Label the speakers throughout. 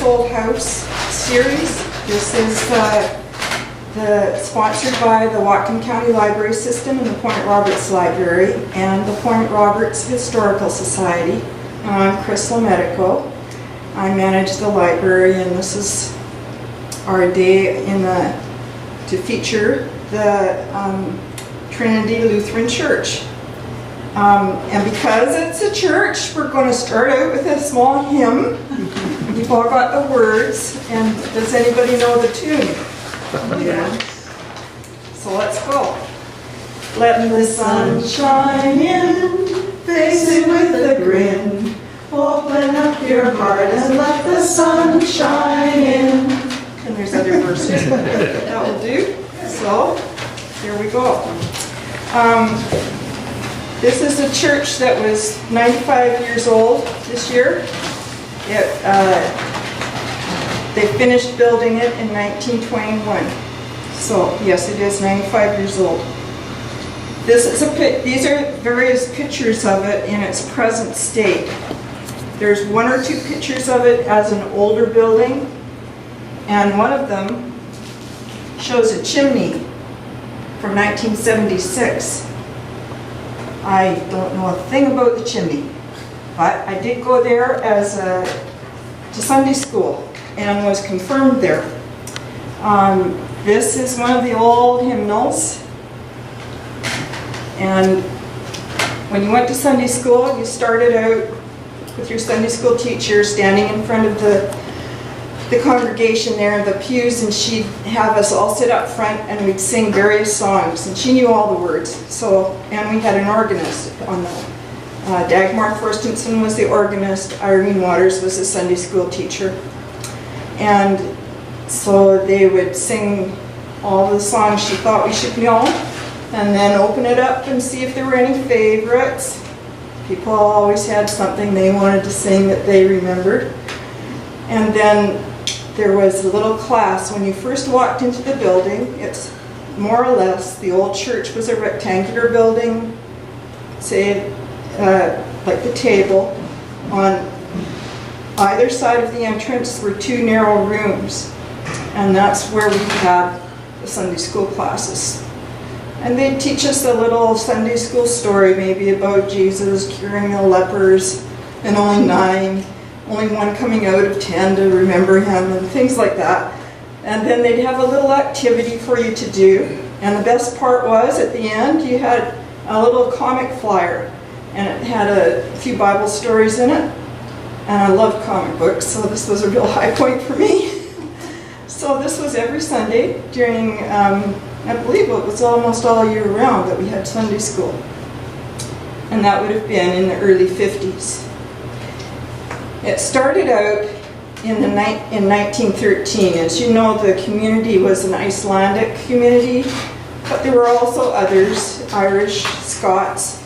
Speaker 1: Whole House series. This is sponsored by the Whatcom County Library System and the Point Roberts Library and the Point Roberts Historical Society. And I'm Crystal Medico. I manage the library, and this is our day to feature the Trinity Lutheran Church. And because it's a church, we're going to start out with a small hymn. You've all got the words, and does anybody know the tune? Yeah. So let's go. Let the sun shine in, face it with a grin. Open up your heart and let the sun shine in. And there's other verses. That will do. So, here we go. This is a church that was 95 years old this year. They finished building it in 1921. So, yes, it is 95 years old. These are various pictures of it in its present state. There's one or two pictures of it as an older building, and one of them shows a chimney from 1976. I don't know a thing about the chimney, but I did go there to Sunday school and was confirmed there. This is one of the old hymnals, and when you went to Sunday school, you started out with your Sunday school teacher standing in front of the congregation there in the pews, and she'd have us all sit up front and we'd sing various songs, and she knew all the words. And we had an organist on the Dagmar Forstenson was the organist, Irene Waters was the Sunday school teacher, and so they would sing all the songs she thought we should know, and then open it up and see if there were any favorites. People always had something they wanted to sing that they remembered. And then there was a little class. When you first walked into the building, it's more or less, the old church was a rectangular building, say like the table. On either side of the entrance were two narrow rooms, and that's where we had the Sunday school classes. And they'd teach us a little Sunday school story, maybe about Jesus curing the lepers, and only one coming out of 10 to remember him, and things like that. And then they'd have a little activity for you to do. And the best part was, at the end, you had a little comic flyer, and it had a few Bible stories in it. And I love comic books, so this was a real high point for me. So this was every Sunday during, I believe it was almost all year round that we had Sunday school. And that would have been in the early 50s. It started out in 1913. As you know, the community was an Icelandic community, but there were also others, Irish, Scots,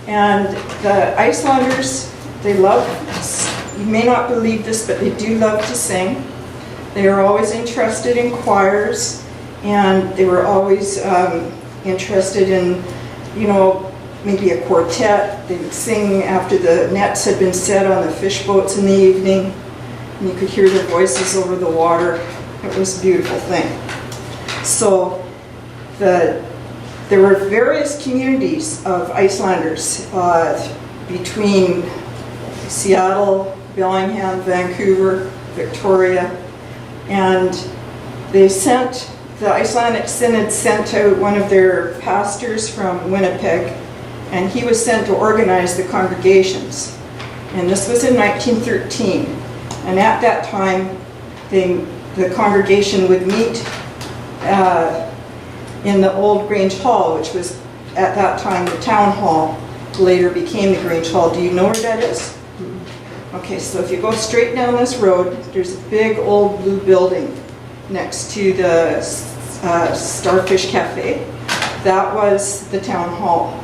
Speaker 1: and the Icelanders, they love, you may not believe this, but they do love to sing. They are always interested in choirs, and they were always interested in, maybe a quartet. They would sing after the nets had been set on the fish boats in the evening, and you could hear their voices over the water. It was a beautiful thing. So there were various communities of Icelanders between Seattle, Bellingham, Vancouver, Victoria, and the Icelandic Synod sent out one of their pastors from Winnipeg, and he was sent to organize the congregations. And this was in 1913. And at that time, the congregation would meet in the old Grange Hall, which was at that time the town hall, later became the Grange Hall. Do you know where that is? Okay, so if you go straight down this road, there's a big old blue building next to the Starfish Cafe. That was the town hall.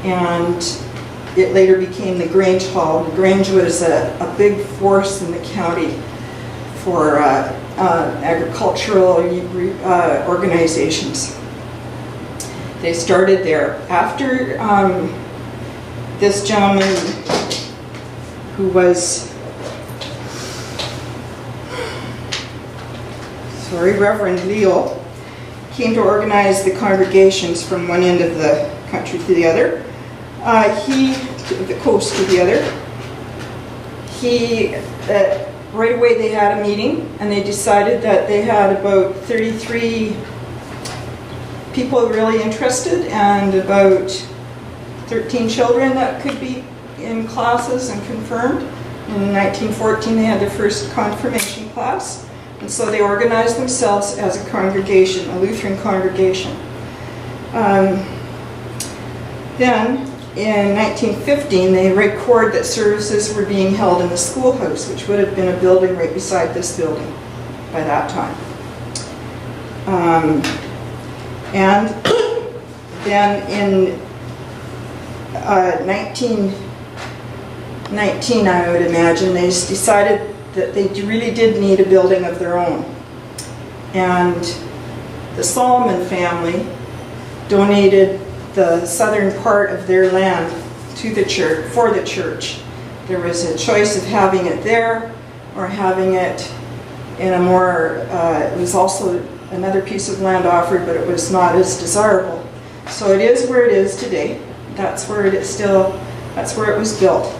Speaker 1: And it later became the Grange Hall. The Grange was a big force in the county for agricultural organizations. They started there. After this gentleman who was Reverend Leo, came to organize the congregations from one end of the country to the other. The coast to the other. Right away they had a meeting and they decided that they had about 33 people really interested and about 13 children that could be in classes and confirmed. In 1914 they had their first confirmation class, and so they organized themselves as a congregation, a Lutheran congregation. Then in 1915 they record that services were being held in the schoolhouse, which would have been a building right beside this building by that time. And then in 1919, I would imagine, they decided that they really did need a building of their own. And the Solomon family donated the southern part of their land to the church, for the church. There was a choice of having it there or having it in a more, it was also another piece of land offered, but it was not as desirable. So it is where it is today. That's where it is still, that's where it was built.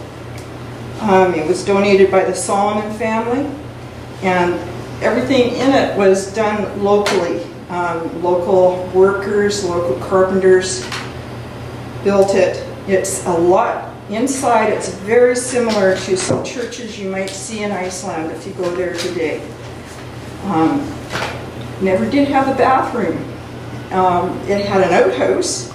Speaker 1: It was donated by the Solomon family, and everything in it was done locally. Local workers, local carpenters built it. It's a lot inside. It's very similar to some churches you might see in Iceland if you go there today. Never did have a bathroom. It had an outhouse,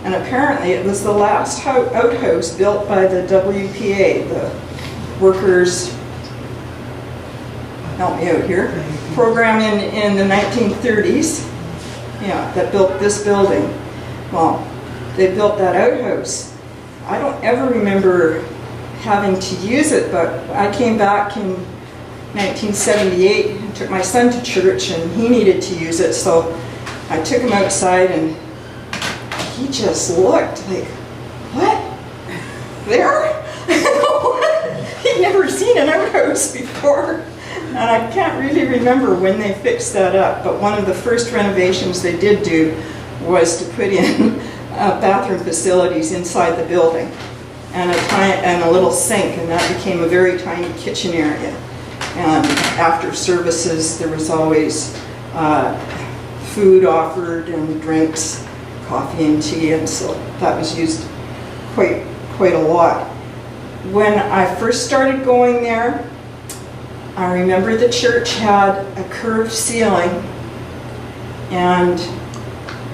Speaker 1: and apparently it was the last outhouse built by the WPA, the Workers, help me out here, program in the 1930s, yeah, that built this building. Well, they built that outhouse. I don't ever remember having to use it, but I came back in 1978 and took my son to church, and he needed to use it, so I took him outside, and he just looked like, what? There? He'd never seen an outhouse before. And I can't really remember when they fixed that up, but one of the first renovations they did do was to put in bathroom facilities inside the building and a little sink, and that became a very tiny kitchen area. And after services there was always food offered and drinks, coffee and tea, and so that was used quite a lot. When I first started going there, I remember the church had a curved ceiling, and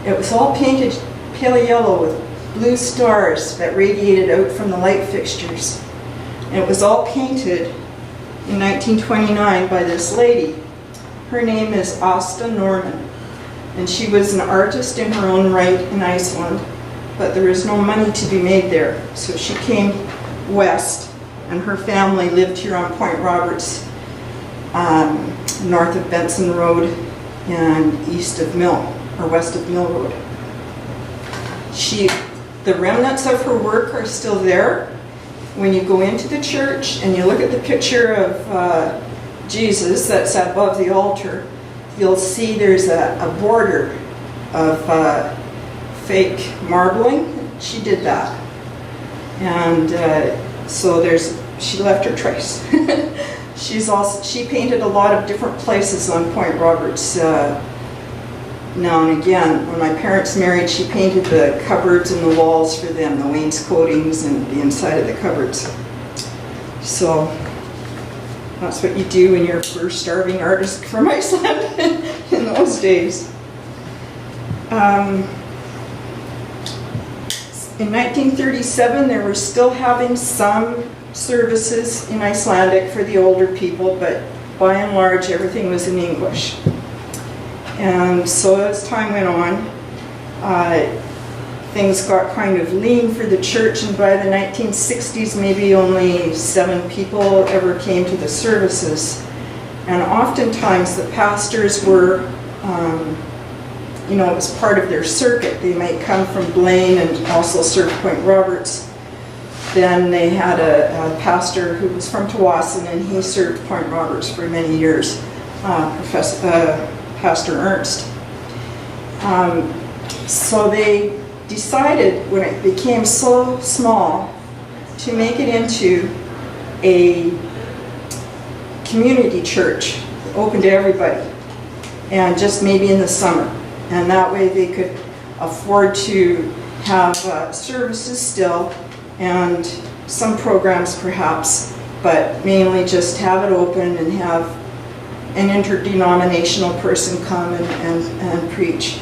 Speaker 1: it was all painted pale yellow with blue stars that radiated out from the light fixtures. And it was all painted in 1929 by this lady. Her name is Asta Norman, and she was an artist in her own right in Iceland, but there was no money to be made there. So she came west, and her family lived here on Point Roberts, north of Benson Road and east of Mill, or west of Mill Road. The remnants of her work are still there. When you go into the church and you look at the picture of Jesus that's above the altar, you'll see there's a border of fake marbling. She did that. And so she left her trace. She painted a lot of different places on Point Roberts now and again. When my parents married, she painted the cupboards and the walls for them, the wainscotings and the inside of the cupboards. So that's what you do when you're a poor starving artist from Iceland in those days. In 1937, they were still having some services in Icelandic for the older people, but by and large everything was in English. And so as time went on, things got kind of lean for the church, and by the 1960s maybe only 7 people ever came to the services. And oftentimes the pastors were, it was part of their circuit. They might come from Blaine and also serve Point Roberts. Then they had a pastor who was from Tawasin, and he served Point Roberts for many years. Pastor Ernst. So they decided, when it became so small, to make it into a community church, open to everybody, and just maybe in the summer. And that way they could afford to have services still, and some programs perhaps, but mainly just have it open and have an interdenominational person come and preach.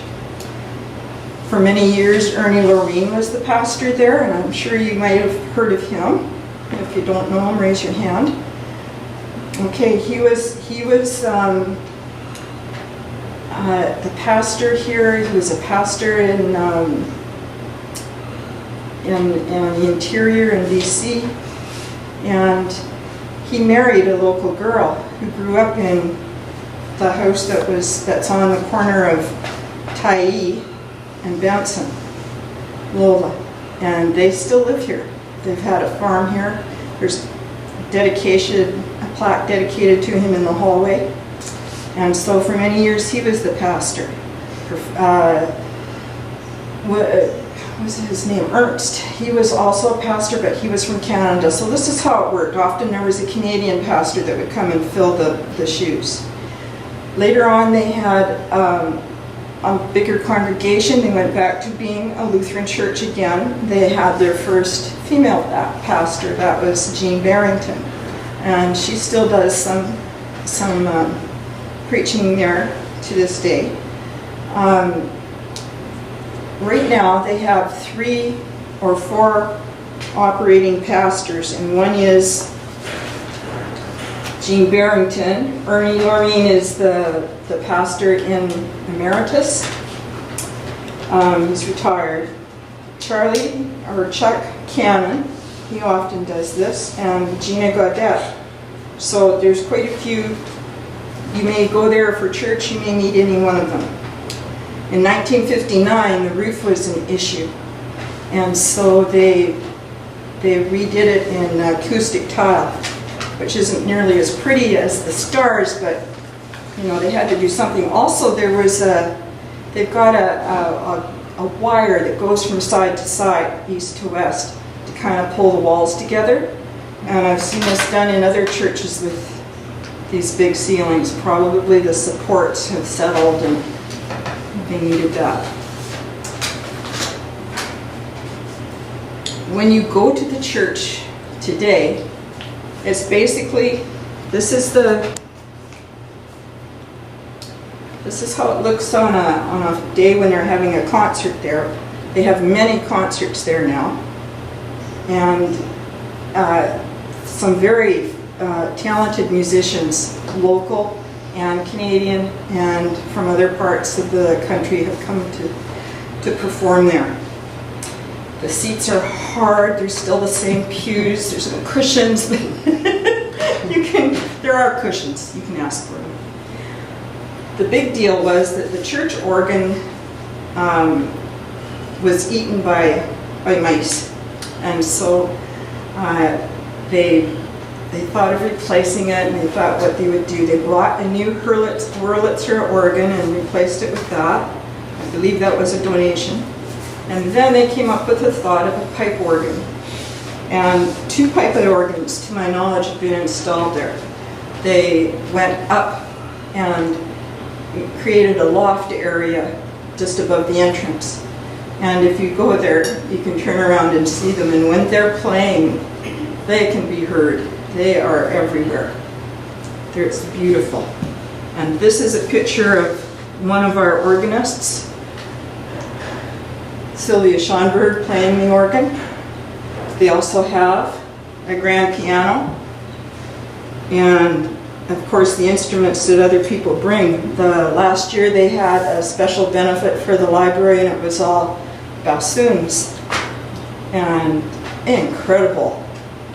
Speaker 1: For many years, Ernie Loreen was the pastor there, and I'm sure you might have heard of him. If you don't know him, raise your hand. Okay, he was the pastor here. He was a pastor in the interior in BC, and he married a local girl who grew up in the house that's on the corner of Tyee and Benson, Lola, and they still live here. They've had a farm here. There's a plaque dedicated to him in the hallway, and so for many years he was the pastor. What was his name? Ernst. He was also a pastor, but he was from Canada. So this is how it worked. Often there was a Canadian pastor that would come and fill the shoes. Later on they had a bigger congregation. They went back to being a Lutheran church again. They had their first female pastor. That was Jean Barrington, and she still does some preaching there to this day. Right now they have 3 or 4 operating pastors, and one is Jean Barrington. Ernie Loreen is the pastor in emeritus. He's retired. Chuck Cannon, he often does this, and Gina Gaudette. So there's quite a few. You may go there for church, you may meet any one of them. In 1959, the roof was an issue, and so they redid it in acoustic tile, which isn't nearly as pretty as the stars, but you know, they had to do something. Also, they've got a wire that goes from side to side, east to west, to kind of pull the walls together. And I've seen this done in other churches with these big ceilings. Probably the supports have settled and they needed that. When you go to the church today, it's basically, this is how it looks on a day when they're having a concert there. They have many concerts there now, and some very talented musicians, local and Canadian and from other parts of the country, have come to perform there. The seats are hard. They're still the same pews. There's no cushions. There are cushions. You can ask for them. The big deal was that the church organ was eaten by mice, and so they thought of replacing it, and they thought what they would do. They bought a new Wurlitzer organ and replaced it with that. I believe that was a donation. And then they came up with the thought of a pipe organ. And 2 pipe organs, to my knowledge, have been installed there. They went up and created a loft area just above the entrance. And if you go there, you can turn around and see them. And when they're playing, they can be heard. They are everywhere. It's beautiful. And this is a picture of one of our organists, Sylvia Schonberg, playing the organ. They also have a grand piano, and of course the instruments that other people bring. Last year they had a special benefit for the library, and it was all bassoons, and an incredible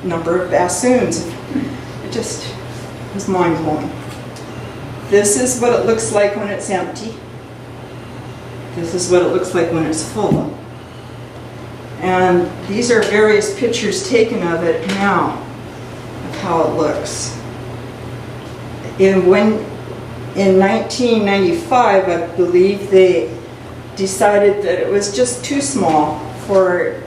Speaker 1: number of bassoons. It just was mind-blowing. This is what it looks like when it's empty. This is what it looks like when it's full. And these are various pictures taken of it now, of how it looks. And when in 1995, I believe, they decided that it was just too small for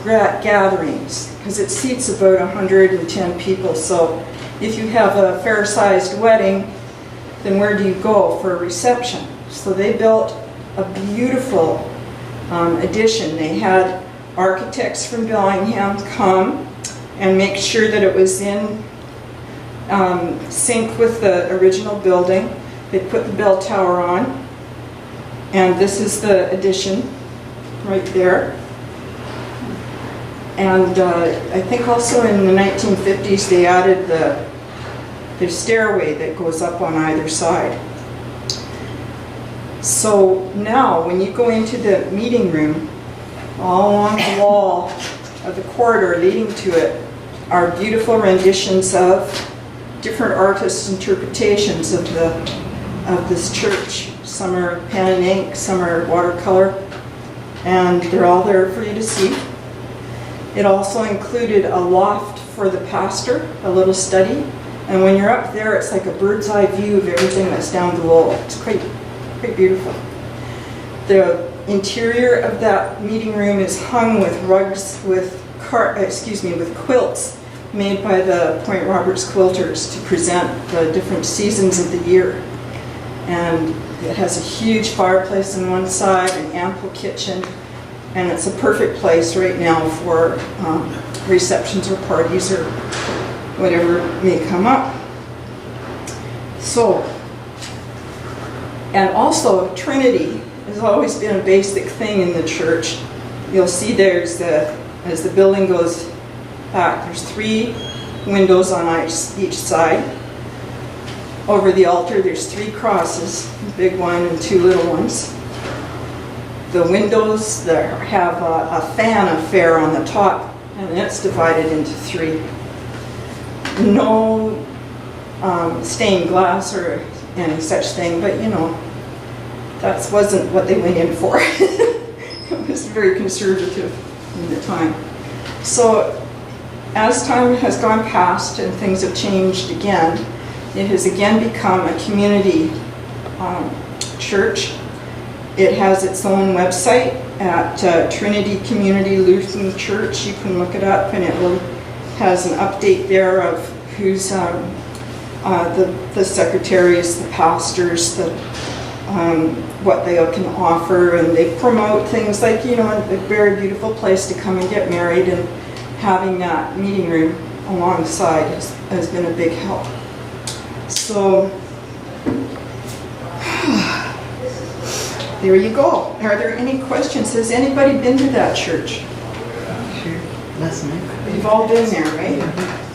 Speaker 1: gatherings, because it seats about 110 people. So if you have a fair-sized wedding, then where do you go for a reception? So they built a beautiful addition. They had architects from Bellingham come and make sure that it was in sync with the original building. They put the bell tower on, and this is the addition right there. And I think also in the 1950s they added the stairway that goes up on either side. So now when you go into the meeting room, all along the wall of the corridor leading to it are beautiful renditions of different artists' interpretations of this church. Some are pen and ink, some are watercolor, and they're all there for you to see. It also included a loft for the pastor, a little study, and when you're up there, it's like a bird's eye view of everything that's down below. It's quite beautiful. The interior of that meeting room is hung with rugs with quilts made by the Point Roberts quilters to present the different seasons of the year. And it has a huge fireplace on one side, an ample kitchen, and it's a perfect place right now for receptions or parties or whatever may come up. So, and also Trinity has always been a basic thing in the church. You'll see as the building goes back, there's 3 windows on each side. Over the altar there's 3 crosses, a big one and 2 little ones. The windows there have a fan affair on the top, and it's divided into 3. No stained glass or any such thing, but you know, that wasn't what they went in for. It was very conservative in the time. So as time has gone past and things have changed again, it has again become a community church. It has its own website at Trinity Community Lutheran Church. You can look it up, and it has an update there of who's the secretaries, the pastors, what they can offer, and they promote things like, you know, a very beautiful place to come and get married, and having that meeting room alongside has been a big help. So there you go. Are there any questions? Has anybody been to that church?
Speaker 2: Sure. Last night.
Speaker 1: You've all been there, right?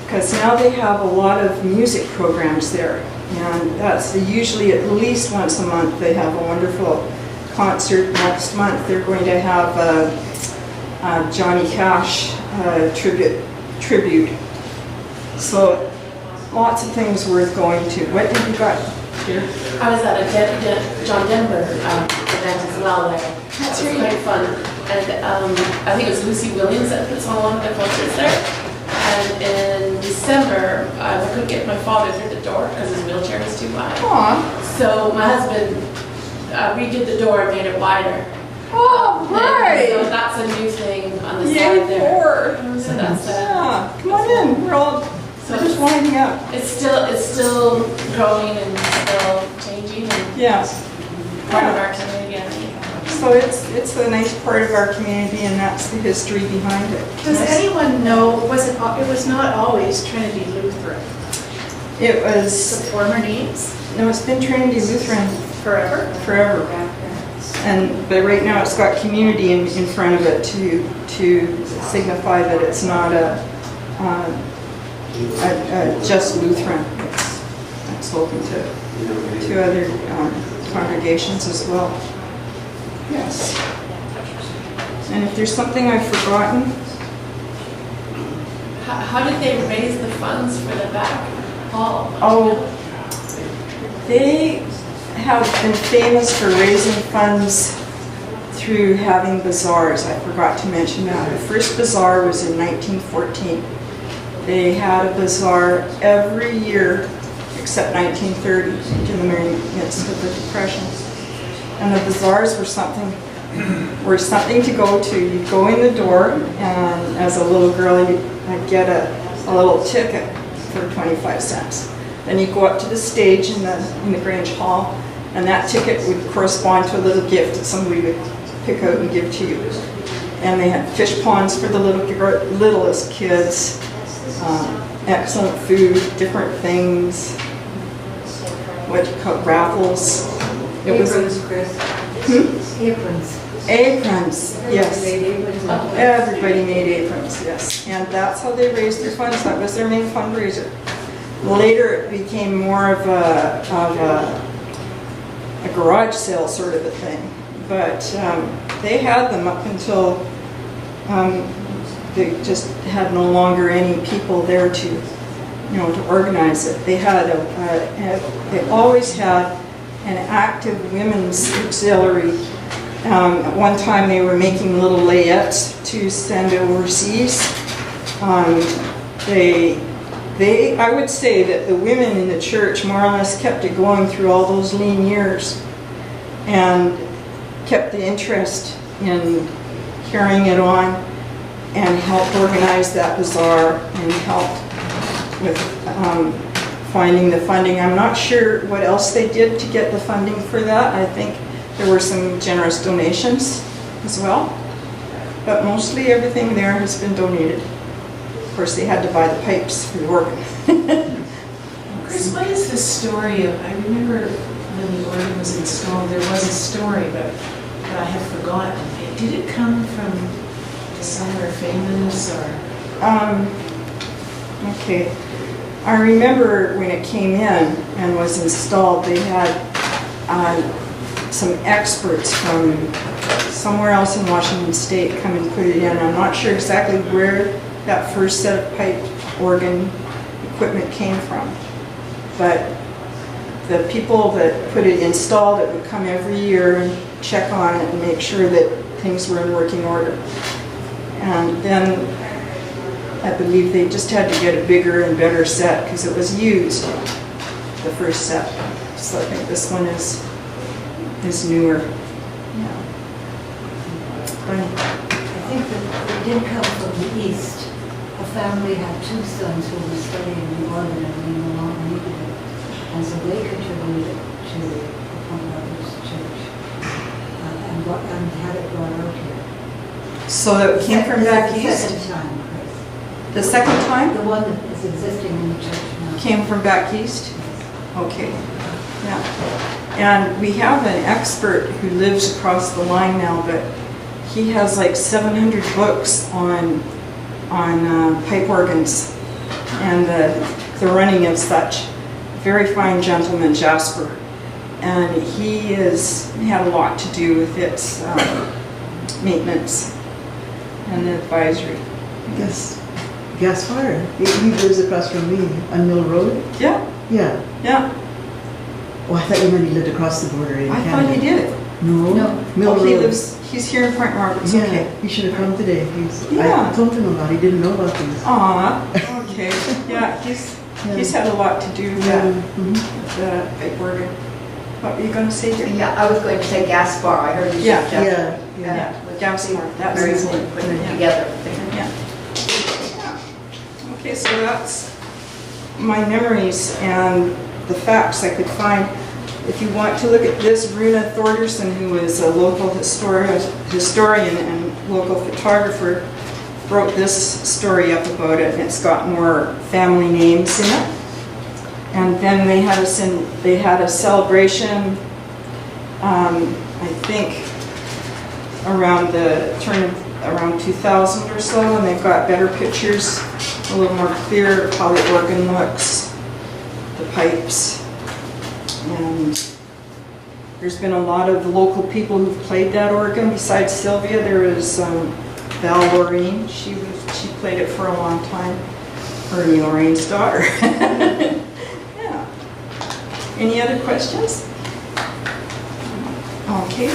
Speaker 1: Because now they have a lot of music programs there, and that's usually at least once a month. They have a wonderful concert. Next month they're going to have a Johnny Cash tribute. So lots of things worth going to. What did you got here?
Speaker 3: I was at a John Denver event as well there.
Speaker 1: That's
Speaker 3: It was
Speaker 1: right.
Speaker 3: quite fun. And I think it was Lucy Williams that puts on one of the concerts there. And in December, I couldn't get my father through the door because his wheelchair was too wide.
Speaker 1: Aw.
Speaker 3: So my husband redid the door and made it wider.
Speaker 1: Oh, right.
Speaker 3: So that's a new thing on the
Speaker 1: Yay,
Speaker 3: side there.
Speaker 1: Ford.
Speaker 3: So that's
Speaker 1: Yeah, come on in. We're just winding up.
Speaker 3: It's still growing and still changing and
Speaker 1: Yes.
Speaker 3: part of our community, I think.
Speaker 1: So it's a nice part of our community, and that's the history behind it.
Speaker 4: Does
Speaker 1: Yes.
Speaker 4: anyone know, it was not always Trinity Lutheran?
Speaker 1: It
Speaker 4: The
Speaker 1: was,
Speaker 4: former names?
Speaker 1: no, it's been Trinity Lutheran
Speaker 4: Forever?
Speaker 1: forever. But right now it's got community in front of it to signify that it's not a just Lutheran. It's open to other congregations as well. Yes. And if there's something I've forgotten,
Speaker 3: How did they raise the funds for the back hall?
Speaker 1: oh, they have been famous for raising funds through having bazaars. I forgot to mention that. The first bazaar was in 1914. They had a bazaar every year except 1930, in the very midst of the Depression. And the bazaars were something to go to. You'd go in the door, and as a little girl, I'd get a little ticket for 25 cents. Then you go up to the stage in the Grange Hall, and that ticket would correspond to a little gift that somebody would pick out and give to you. And they had fish ponds for the littlest kids, excellent food, different things, what you call raffles.
Speaker 2: Aprons, Chris. Aprons.
Speaker 1: Aprons, yes.
Speaker 2: Aprons.
Speaker 1: Everybody made aprons, yes. And that's how they raised their funds. That was their main fundraiser. Later it became more of a garage sale sort of a thing. But they had them up until they just had no longer any people there to organize it. They had they always had an active women's auxiliary. At one time they were making little layettes to send overseas. I would say that the women in the church more or less kept it going through all those lean years and kept the interest in carrying it on and helped organize that bazaar and helped with finding the funding. I'm not sure what else they did to get the funding for that. I think there were some generous donations as well, but mostly everything there has been donated. Of course, they had to buy the pipes for the organ.
Speaker 5: Chris, what is the story of, I remember when the organ was installed, there was a story, but I have forgotten. Did it come from somewhere famous or?
Speaker 1: Okay. I remember when it came in and was installed, they had some experts from somewhere else in Washington State come and put it in. I'm not sure exactly where that first set of pipe organ equipment came from, but the people that put it installed it would come every year and check on it and make sure that things were in working order. And then I believe they just had to get a bigger and better set because it was used, the first set. So I think this one is newer. Yeah.
Speaker 2: I think that it did come from the East. A family had two sons who were studying the organ and we no longer needed it. And so they contributed to the Whatcom Public Church and had it brought out here.
Speaker 1: So it came from back
Speaker 2: The
Speaker 1: east?
Speaker 2: second time, Chris.
Speaker 1: The second time?
Speaker 2: The one that is existing in the church now.
Speaker 1: Came from back east? Okay. Yeah. And we have an expert who lives across the line now, but he has like 700 books on pipe organs and the running of such. Very fine gentleman, Jasper. And he had a lot to do with its maintenance and advisory.
Speaker 6: Yes, Gaspar. He lives across from me on Mill Road.
Speaker 1: Yeah,
Speaker 6: Yeah.
Speaker 1: yeah.
Speaker 6: Oh, I thought you meant he lived across the border in
Speaker 1: I
Speaker 6: Canada.
Speaker 1: thought he did.
Speaker 6: No.
Speaker 2: No.
Speaker 6: Mill
Speaker 1: Oh,
Speaker 6: Road.
Speaker 1: he's here in Point Roberts,
Speaker 6: Yeah,
Speaker 1: okay.
Speaker 6: he should have come today.
Speaker 1: Yeah.
Speaker 6: I told him about it. He didn't know about these.
Speaker 1: Aw, okay. Yeah, he's had a lot to do with that,
Speaker 6: Mhm.
Speaker 1: the pipe organ. What were you going to say here?
Speaker 7: Yeah, I was going to say Gaspar, I heard you
Speaker 1: Yeah.
Speaker 7: say
Speaker 6: Yeah,
Speaker 7: Gaspar.
Speaker 6: yeah.
Speaker 1: Yeah, Gaspar, that's
Speaker 7: Very
Speaker 1: his
Speaker 7: good,
Speaker 1: name.
Speaker 7: putting it
Speaker 1: Yeah.
Speaker 7: together.
Speaker 1: Yeah. Yeah. Okay, so that's my memories and the facts I could find. If you want to look at this, Runa Thorderson, who is a local historian and local photographer, wrote this story up about it, and it's got more family names in it. And then they had a celebration, I think, around the turn of around 2000 or so, and they've got better pictures, a little more clear of how the organ looks, the pipes, and there's been a lot of local people who've played that organ. Besides Sylvia, there was Val Lorraine. She played it for a long time. Ernie Lorraine's daughter. Yeah. Any other questions? Okay.